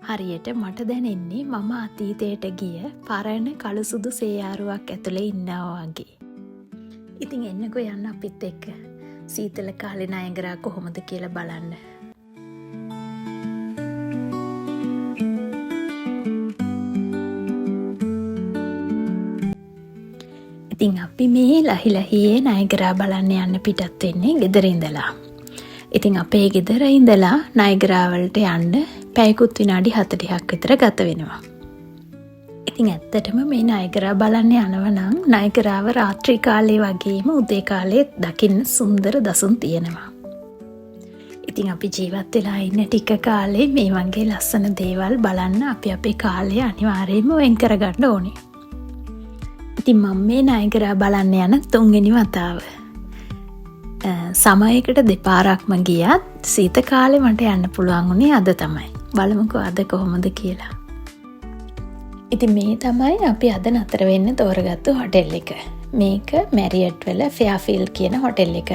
හරියට මට දැනෙන්නේ මම අතීතයට ගිය පරණ කළුසුදු සේයාරුවක් ඇතුළේ ඉන්නවා වගේ. ඉතින් එන්නකෝ යන්න අපිත් එක්ක සීතල කාලේ නයගරා කොහොමද කියලා බලන්න. ඉතින් අපි මේ ලහිලහියේ නයගරා බලන්න යන්න පිටත් වෙන්නේ ගෙදර ඉඳලා. ඉතින් අපේ ගෙදර ඉඳලා නයගරා වලට යන්න පැයකුත් විනාඩි 40ක් විතර ගත වෙනවා. ඉතින් ඇත්තටම මේ නයගරා බලන්න යනවා නම් නයගරාව රාත්‍රී කාලේ වගේම උදේ කාලේ දකින්න සුන්දර දසුන් තියෙනවා. ඉතින් අපි ජීවත් වෙලා ඉන්න ටික කාලේ මේ වගේ ලස්සන දේවල් බලන්න අපි අපේ කාලය අනිවාර්යයෙන්ම වෙන් කරගන්න ඕනේ. ඉතින් මම මේ නයගරා බලන්න යන තුන්වෙනි වතාව. සමයකට දෙපාරක්ම ගියත් සීත කාලේ මට යන්න පුළුවන් උනේ අද තමයි. බලමුකෝ අද කොහොමද කියලා. ඉතින් මේ තමයි අපි අද නතර වෙන්න තෝරගත්තු හොටෙල් එක. මේක මැරියට් වල ෆෙයාෆීල්ඩ් කියන හොටෙල් එක.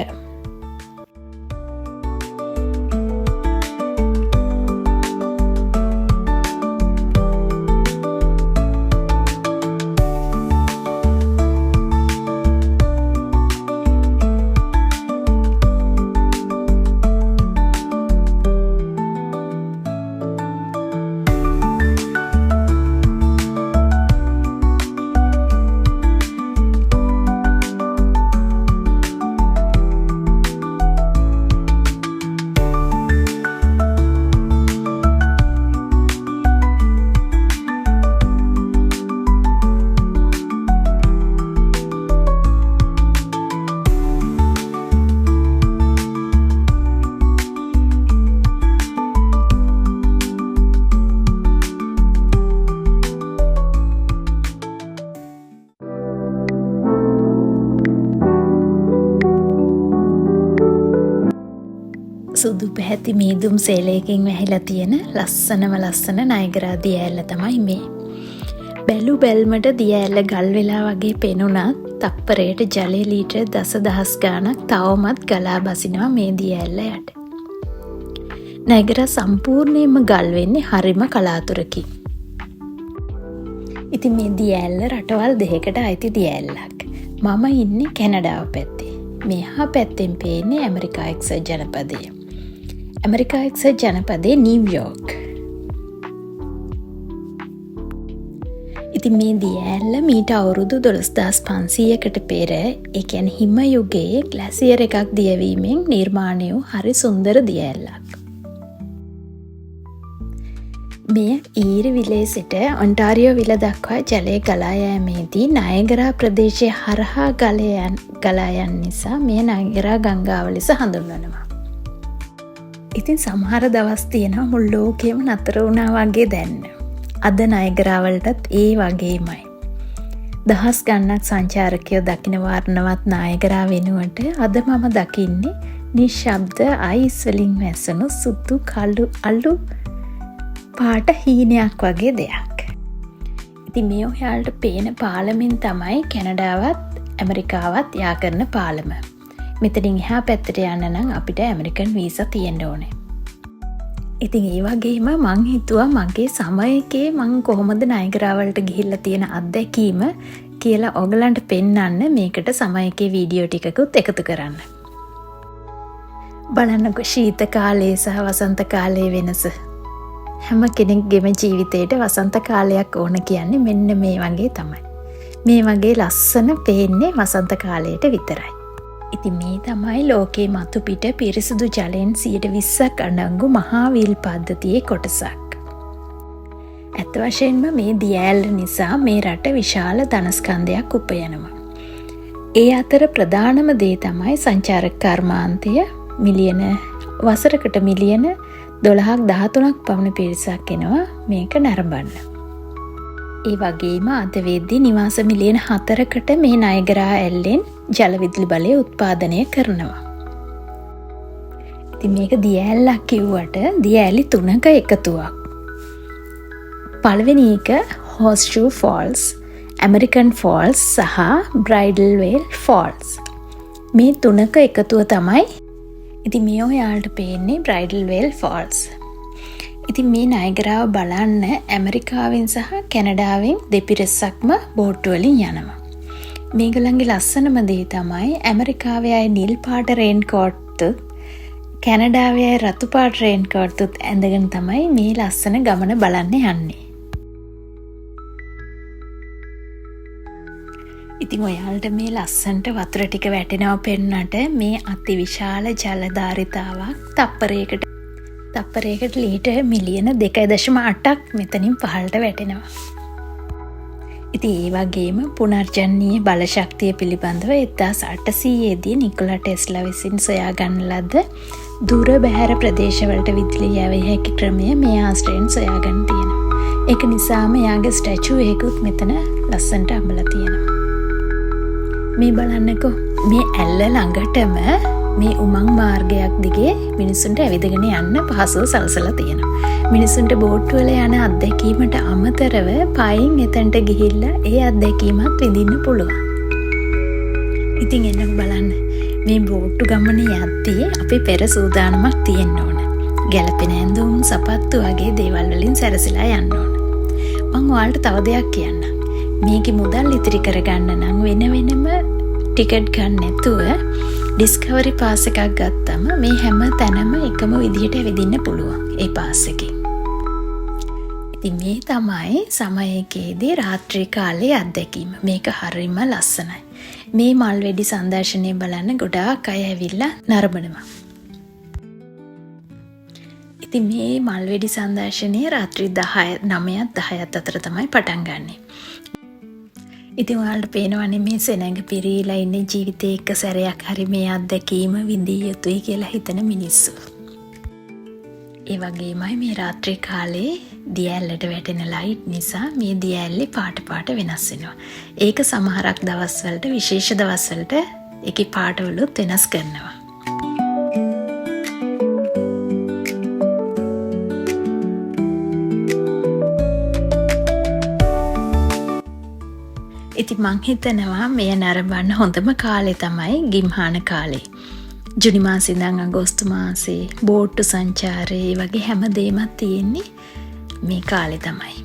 සුදු පැහැති මීදුම් සේලයකින් වැහිලා තියෙන ලස්සන නයගරා දිය ඇල්ල තමයි මේ. බැලු බැල්මට දිය ඇල්ල ගල් වෙලා වගේ පෙනුණත් තප්පරයට ජලය ලීටර් දසදහස් ගාණක් තවමත් ගලා බසිනවා මේ දිය ඇල්ල යට. නයගරා සම්පූර්ණයෙන්ම ගල් වෙන්නේ හරිම කලාතුරකින්. ඉතින් මේ දිය ඇල්ල රටවල් දෙකකට අයිති දිය ඇල්ලක්. මම ඉන්නේ කැනඩාව පැත්තේ. මෙහා පැත්තෙන් පේන්නේ ඇමරිකා එක්සත් ජනපදය. ඇමරිකා එක්සත් ජනපදයේ නිව්යෝර්ක්. ඉතින් මේ දිය ඇල්ල මීට අවුරුදු 12500කට පෙර ඒ කියන්නේ හිම යුගයේ ග්ලැසියර් එකක් දියවීමෙන් නිර්මාණය වූ හරි සුන්දර දිය ඇල්ලක්. මෙය ඊරි විලේ සිට ඔන්ටාරියෝ විල දක්වා ජලය ගලා යෑමේදී නයගරා ප්‍රදේශය හරහා ගලා යන නිසා මෙය නයගරා ගංගාව ලෙස හඳුන්වනවා. ඉතින් සමහර දවස් තියෙනවා මුළු ලෝකෙම නතර වුණා වගේ දැන්න. අද නයගරා වලටත් ඒ වගේමයි. දහස් ගණනක් සංචාරකයෝ දකින වර්ණවත් නයගරා වෙනුවට අද මම දකින්නේ නිශ්ශබ්ද අයිස් වලින් වැසුණු සුදු කළු අලු පාට හීනයක් වගේ දෙයක්. ඉතින් මේ ඔයාලට පේන පාලමෙන් තමයි කැනඩාවත් ඇමරිකාවත් යා කරන පාලම. මෙතනින් එහා පැත්තට යන්න නම් අපිට ඇමරිකන් වීසා තියෙන්න ඕනේ. ඉතින් ඒ වගේම මං හිතුවා මගේ සමයකේ මං කොහොමද නයගරා වලට ගිහිල්ලා තියෙන අත්දැකීම කියලා ඔයගලන්ට පෙන්වන්න මේකට සමයකේ වීඩියෝ ටිකකුත් එකතු කරන්න. බලන්නකෝ ශීත කාලයේ සහ වසන්ත කාලයේ වෙනස. හැම කෙනෙක්ගේම ජීවිතේට වසන්ත කාලයක් ඕන කියන්නේ මෙන්න මේ වගේ තමයි. මේ වගේ ලස්සන පේන්නේ වසන්ත කාලයට විතරයි. ඉතින් මේ තමයි ලෝකේ මතු පිට පිරිසිදු ජලයෙන් 20%ක් අඩංගු මහා විල් පද්ධතියේ කොටසක්. ඇත්ත වශයෙන්ම මේ දිය ඇල්ල නිසා මේ රට විශාල ධනස්කන්ධයක් උපයනවා. ඒ අතර ප්‍රධානම දේ තමයි සංචාරක කර්මාන්තය වසරකට මිලියන 12ක් 13ක් පමණ පිරිසක් එනවා මේක නරඹන්න. ඒ වගේම අද වෙද්දී නිවාස මිලියන 4කට මේ නයගරා ඇල්ලෙන් ජල විදුලි බලය උත්පාදනය කරනවා. ඉතින් මේක දිය ඇල්ලක් කිව්වට දිය ඇලි 3ක එකතුවක්. පළවෙනි එක Horseshoe Falls, American Falls සහ Bridal Veil Falls. මේ 3ක එකතුව තමයි. ඉතින් මේ ඔයාලට පේන්නේ Bridal Veil Falls. ඉතින් මේ නයගරාව බලන්න ඇමරිකාවෙන් සහ කැනඩාවෙන් දෙපිරිසක්ම බෝට්ටු වලින් යනවා. මේගොල්ලන්ගේ ලස්සනම දේ තමයි ඇමරිකාවේ අය නිල් පාට රේන් කෝට්තුත් කැනඩාවේ අය රතු පාට රේන් කෝට්තුත් ඇඳගෙන තමයි මේ ලස්සන ගමන බලන්න යන්නේ. ඉතින් ඔයාලට මේ ලස්සනට වතුර ටික වැටෙනවා පෙන්නට මේ අතිවිශාල ජලධාරිතාවක් තප්පරයකට ලීටර් මිලියන 2.8ක් මෙතනින් පහළට වැටෙනවා. ඉතින් ඒ වගේම පුනර්ජනනීය බලශක්තිය පිළිබඳව 1800 දී නිකොලා ටෙස්ලා විසින් සොයා ගන්න ලද දුර බැහැර ප්‍රදේශවලට විදුලිය යැවිය හැකි ක්‍රමය මේ ආශ්‍රයෙන් සොයා ගන්න තියෙනවා. ඒක නිසාම එයාගේ ස්ටැචු එකකුත් මෙතන ලස්සනට අඹලා තියෙනවා. මේ බලන්නකෝ මේ ඇල්ල ළඟටම මේ උමං මාර්ගයක් දිගේ මිනිසුන්ට ඇවිදගෙන යන්න පහසුව සලසලා තියෙනවා. මිනිසුන්ට බෝට්ටු වල යන අත්දැකීමට අමතරව පයින් එතනට ගිහිල්ලා ඒ අත්දැකීමත් විඳින්න පුළුවන්. ඉතින් එන්න බලන්න මේ බෝට්ටු ගමන යද්දී අපි පෙර සූදානමක් තියෙන්න ඕන. ගැලපෙන ඇඳුම් සපත්තු වගේ දේවල් වලින් සැරසිලා යන්න ඕන. මම ඔයාලට තව දෙයක් කියන්නම්. මේකේ මුදල් ඉතිරි කරගන්න නම් වෙනම ටිකට් ගන්න නැතුව ඩිස්කවරි පාස් එකක් ගත්තම මේ හැම තැනම එකම විදිහට ඇවිදින්න පුළුවන් ඒ පාස් එකෙන්. ඉතින් මේ තමයි සමයකේදී රාත්‍රී කාලේ අත්දැකීම. මේක හරිම ලස්සනයි. මේ මල්වැඩි සංදර්ශනය බලන්න ගොඩාක් අය ඇවිල්ලා නරඹනවා. ඉතින් මේ මල්වැඩි සංදර්ශනය රාත්‍රී 9ත් 10ත් අතර තමයි පටන් ගන්නේ. ඉතින් ඔයාලට පේනවනේ මේ සෙනඟ පිරීලා ඉන්නේ ජීවිතේ එක සැරයක් හරි මේ අත්දැකීම විඳිය යුතුයි කියලා හිතන මිනිස්සු. ඒ වගේමයි මේ රාත්‍රී කාලේ දියැලට වැටෙන ලයිට් නිසා මේ දියැල්ලේ පාට වෙනස් වෙනවා. ඒක සමහරක් දවස්වලට විශේෂ දවස්වලට ඒකේ පාටවලුත් වෙනස් කරනවා. ඉතින් මං හිතනවා මෙය නරඹන්න හොඳම කාලේ තමයි ගිම්හාන කාලේ. ජුනි මාසේ ඉඳන් අගෝස්තු මාසේ බෝට්ටු සංචාරය වගේ හැම දෙයක්ම තියෙන්නේ මේ කාලේ තමයි.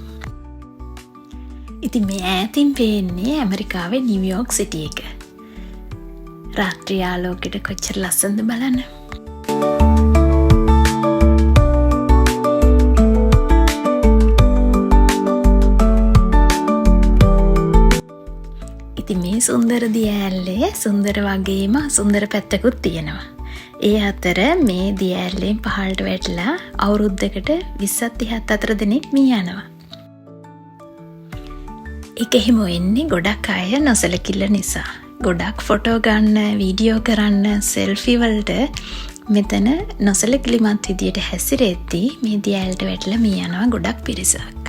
ඉතින් මේ ඈතින් පේන්නේ ඇමරිකාවේ නිව්යෝක් සිටි එක. රාත්‍රී ආලෝකයට කොච්චර ලස්සනද බලන්න. මේ සුන්දර දියඇල්ලේ සුන්දර වගේම සුන්දර පැත්තකුත් තියෙනවා. ඒ අතර මේ දියඇල්ලෙන් පහළට වැටලා අවුරුද්දකට 20-30 අතර දෙනෙක් මිය යනවා. ඒක එහෙම වෙන්නේ ගොඩක් අය නොසලකිල්ල නිසා. ගොඩක් ෆොටෝ ගන්න, වීඩියෝ කරන්න, සෙල්ෆි වලට මෙතන නොසලකිලිමත් විදියට හැසිරෙද්දී මේ දියඇල්ලට වැටලා මිය යනවා ගොඩක් පිරිසක්.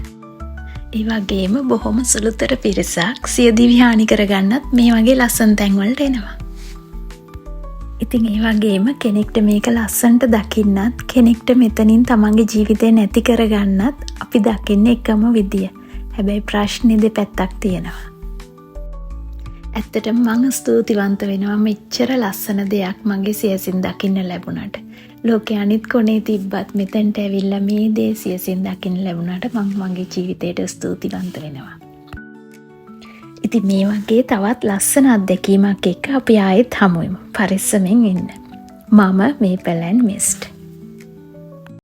ඒ වගේම බොහොම සුළුතර පිරිසක් සියදිවි හානි කරගන්නත් මේ වගේ ලස්සන තැන්වලට එනවා. ඉතින් ඒ වගේම කෙනෙක්ට මේක ලස්සනට දකින්නත් කෙනෙක්ට මෙතනින් තමන්ගේ ජීවිතේ නැති කරගන්නත් අපි දකින්නේ එකම විදිය. හැබැයි ප්‍රශ්නේ දෙපැත්තක් තියෙනවා. ඇත්තටම මම ස්තුතිවන්ත වෙනවා මෙච්චර ලස්සන දෙයක් මගේ සියසින් දකින්න ලැබුණාට. ලෝකේ අනිත් කොනේ තිබ්බත් මෙතෙන්ට ඇවිල්ලා මේ දේ සියසින් දකින්න ලැබුණාට මම මගේ ජීවිතේට ස්තුතිවන්ත වෙනවා. ඉතින් මේ වගේ තවත් ලස්සන අත්දැකීමක් එක්ක අපි ආයෙත් හමු වෙමු. පරිස්සමෙන් ඉන්න. මම මේ පැලන් මිස්ට්.